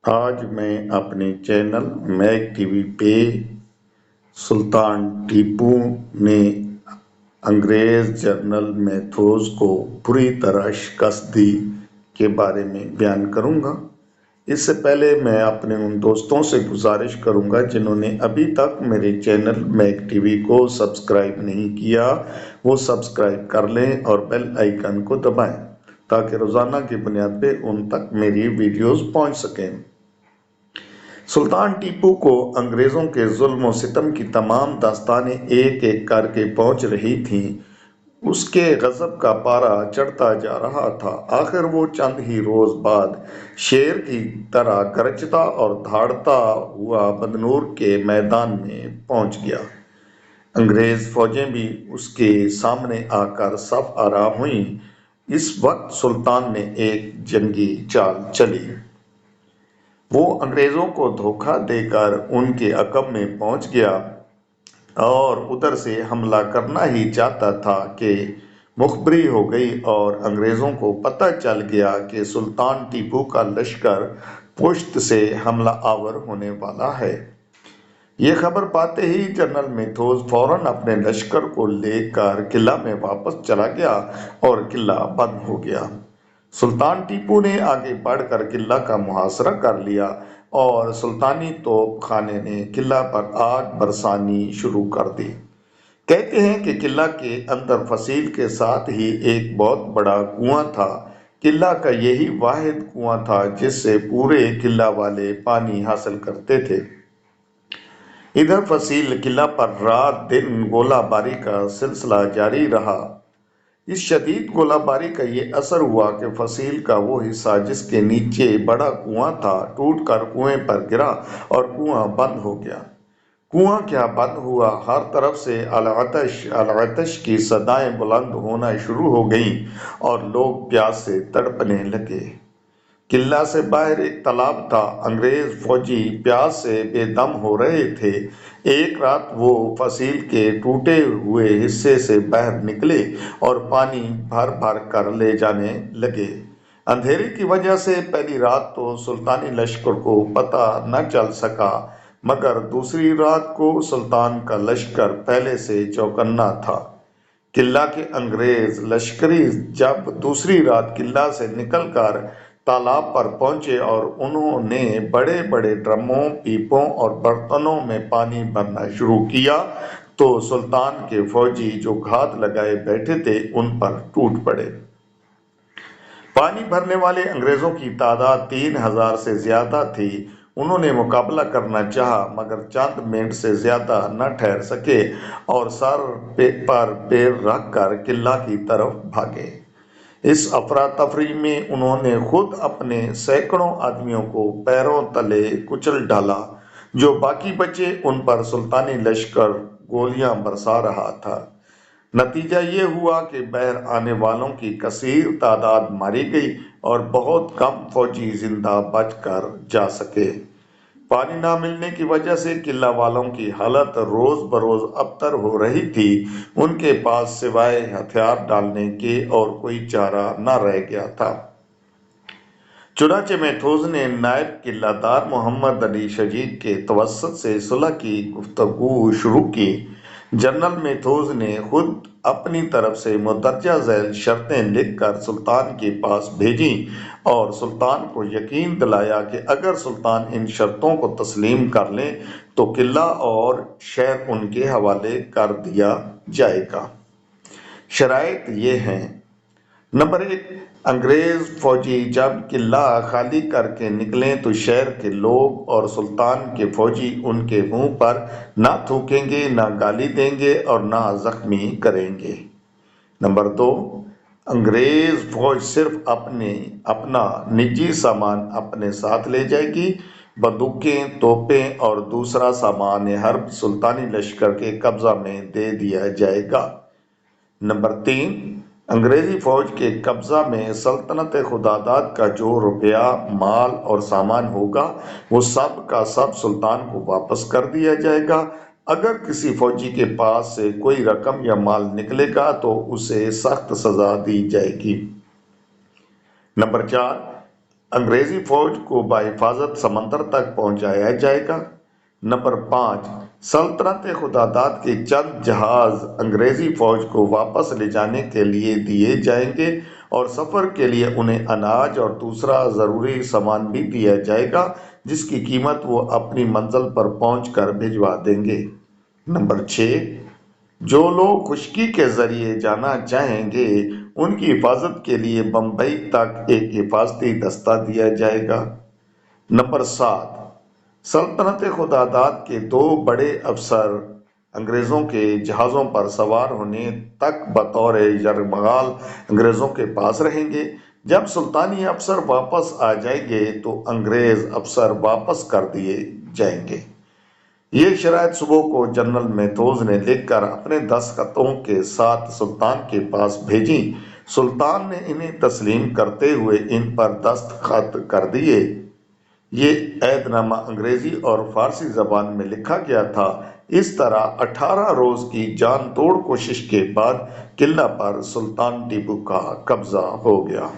آج میں اپنے چینل میک ٹی وی پہ سلطان ٹیپو نے انگریز جنرل میتھوز کو بری طرح شکست دی کے بارے میں بیان کروں گا۔ اس سے پہلے میں اپنے ان دوستوں سے گزارش کروں گا جنہوں نے ابھی تک میرے چینل میک ٹی وی کو سبسکرائب نہیں کیا، وہ سبسکرائب کر لیں اور بیل آئیکن کو دبائیں تاکہ روزانہ کی بنیاد پہ ان تک میری ویڈیوز پہنچ سکیں۔ سلطان ٹیپو کو انگریزوں کے ظلم و ستم کی تمام داستانیں ایک ایک کر کے پہنچ رہی تھیں۔ اس کے غضب کا پارا چڑھتا جا رہا تھا۔ آخر وہ چند ہی روز بعد شیر کی طرح گرجتا اور دھاڑتا ہوا بدنور کے میدان میں پہنچ گیا۔ انگریز فوجیں بھی اس کے سامنے آ کر صف آرام ہوئیں۔ اس وقت سلطان نے ایک جنگی چال چلی۔ وہ انگریزوں کو دھوکہ دے کر ان کے عقب میں پہنچ گیا اور ادھر سے حملہ کرنا ہی چاہتا تھا کہ مخبری ہو گئی اور انگریزوں کو پتہ چل گیا کہ سلطان ٹیپو کا لشکر پشت سے حملہ آور ہونے والا ہے۔ یہ خبر پاتے ہی جنرل میتھوز فوراً اپنے لشکر کو لے کر قلعہ میں واپس چلا گیا اور قلعہ بند ہو گیا۔ سلطان ٹیپو نے آگے بڑھ کر قلعہ کا محاصرہ کر لیا اور سلطانی توپ خانے نے قلعہ پر آگ برسانی شروع کر دی۔ کہتے ہیں کہ قلعہ کے اندر فصیل کے ساتھ ہی ایک بہت بڑا کنواں تھا۔ قلعہ کا یہی واحد کنواں تھا جس سے پورے قلعہ والے پانی حاصل کرتے تھے۔ ادھر فصیل قلعہ پر رات دن گولہ باری کا سلسلہ جاری رہا۔ اس شدید گولہ باری کا یہ اثر ہوا کہ فصیل کا وہ حصہ جس کے نیچے بڑا کنواں تھا ٹوٹ کر کنویں پر گرا اور کنواں بند ہو گیا۔ کنواں کیا بند ہوا، ہر طرف سے العطش العطش کی صدائیں بلند ہونا شروع ہو گئیں اور لوگ پیاس سے تڑپنے لگے۔ قلعہ سے باہر ایک تالاب تھا۔ انگریز فوجی پیاس سے بے دم ہو رہے تھے۔ ایک رات وہ فصیل کے ٹوٹے ہوئے حصے سے باہر نکلے اور پانی بھر بھر کر لے جانے لگے۔ اندھیرے کی وجہ سے پہلی رات تو سلطانی لشکر کو پتہ نہ چل سکا، مگر دوسری رات کو سلطان کا لشکر پہلے سے چوکنا تھا۔ قلعہ کے انگریز لشکری جب دوسری رات قلعہ سے نکل کر تالاب پر پہنچے اور انہوں نے بڑے بڑے ڈرموں، پیپوں اور برتنوں میں پانی بھرنا شروع کیا تو سلطان کے فوجی جو گھات لگائے بیٹھے تھے ان پر ٹوٹ پڑے۔ پانی بھرنے والے انگریزوں کی تعداد 3000 سے زیادہ تھی۔ انہوں نے مقابلہ کرنا چاہا مگر چند منٹ سے زیادہ نہ ٹھہر سکے اور سر پر پیر رکھ کر قلعہ کی طرف بھاگے۔ اس افراتفری میں انہوں نے خود اپنے سینکڑوں آدمیوں کو پیروں تلے کچل ڈالا۔ جو باقی بچے ان پر سلطانی لشکر گولیاں برسا رہا تھا۔ نتیجہ یہ ہوا کہ باہر آنے والوں کی کثیر تعداد ماری گئی اور بہت کم فوجی زندہ بچ کر جا سکے۔ پانی نہ ملنے کی وجہ سے قلعہ والوں کی حالت روز بروز ابتر ہو رہی تھی۔ ان کے پاس سوائے ہتھیار ڈالنے کے اور کوئی چارہ نہ رہ گیا تھا۔ چنانچہ میتھوز نے نائب قلعہ دار محمد علی شجاع کے توسط سے صلح کی گفتگو شروع کی۔ جنرل میتھوز نے خود اپنی طرف سے مندرجہ ذیل شرطیں لکھ کر سلطان کے پاس بھیجیں اور سلطان کو یقین دلایا کہ اگر سلطان ان شرطوں کو تسلیم کر لیں تو قلعہ اور شہر ان کے حوالے کر دیا جائے گا۔ شرائط یہ ہیں: نمبر 1، انگریز فوجی جب قلعہ خالی کر کے نکلیں تو شہر کے لوگ اور سلطان کے فوجی ان کے منہ پر نہ تھوکیں گے، نہ گالی دیں گے اور نہ زخمی کریں گے۔ نمبر 2، انگریز فوج صرف اپنا نجی سامان اپنے ساتھ لے جائے گی۔ بندوقیں، توپیں اور دوسرا سامان حرب سلطانی لشکر کے قبضہ میں دے دیا جائے گا۔ نمبر 3، انگریزی فوج کے قبضہ میں سلطنت خداداد کا جو روپیہ، مال اور سامان ہوگا وہ سب کا سب سلطان کو واپس کر دیا جائے گا۔ اگر کسی فوجی کے پاس سے کوئی رقم یا مال نکلے گا تو اسے سخت سزا دی جائے گی۔ نمبر 4، انگریزی فوج کو بحفاظت سمندر تک پہنچایا جائے گا۔ نمبر 5، سلطنت خداداد کے چند جہاز انگریزی فوج کو واپس لے جانے کے لیے دیے جائیں گے اور سفر کے لیے انہیں اناج اور دوسرا ضروری سامان بھی دیا جائے گا جس کی قیمت وہ اپنی منزل پر پہنچ کر بھجوا دیں گے۔ نمبر 6، جو لوگ خشکی کے ذریعے جانا چاہیں گے ان کی حفاظت کے لیے بمبئی تک ایک حفاظتی دستہ دیا جائے گا۔ نمبر 7، سلطنت خداداد کے 2 بڑے افسر انگریزوں کے جہازوں پر سوار ہونے تک بطور یرغمال انگریزوں کے پاس رہیں گے۔ جب سلطانی افسر واپس آ جائیں گے تو انگریز افسر واپس کر دیے جائیں گے۔ یہ شرائط صبح کو جنرل میتھوز نے لکھ کر اپنے دستخطوں کے ساتھ سلطان کے پاس بھیجیں۔ سلطان نے انہیں تسلیم کرتے ہوئے ان پر دستخط کر دیے۔ یہ عہد نامہ انگریزی اور فارسی زبان میں لکھا گیا تھا۔ اس طرح 18 روز کی جان توڑ کوشش کے بعد قلعہ پر سلطان ٹیپو کا قبضہ ہو گیا۔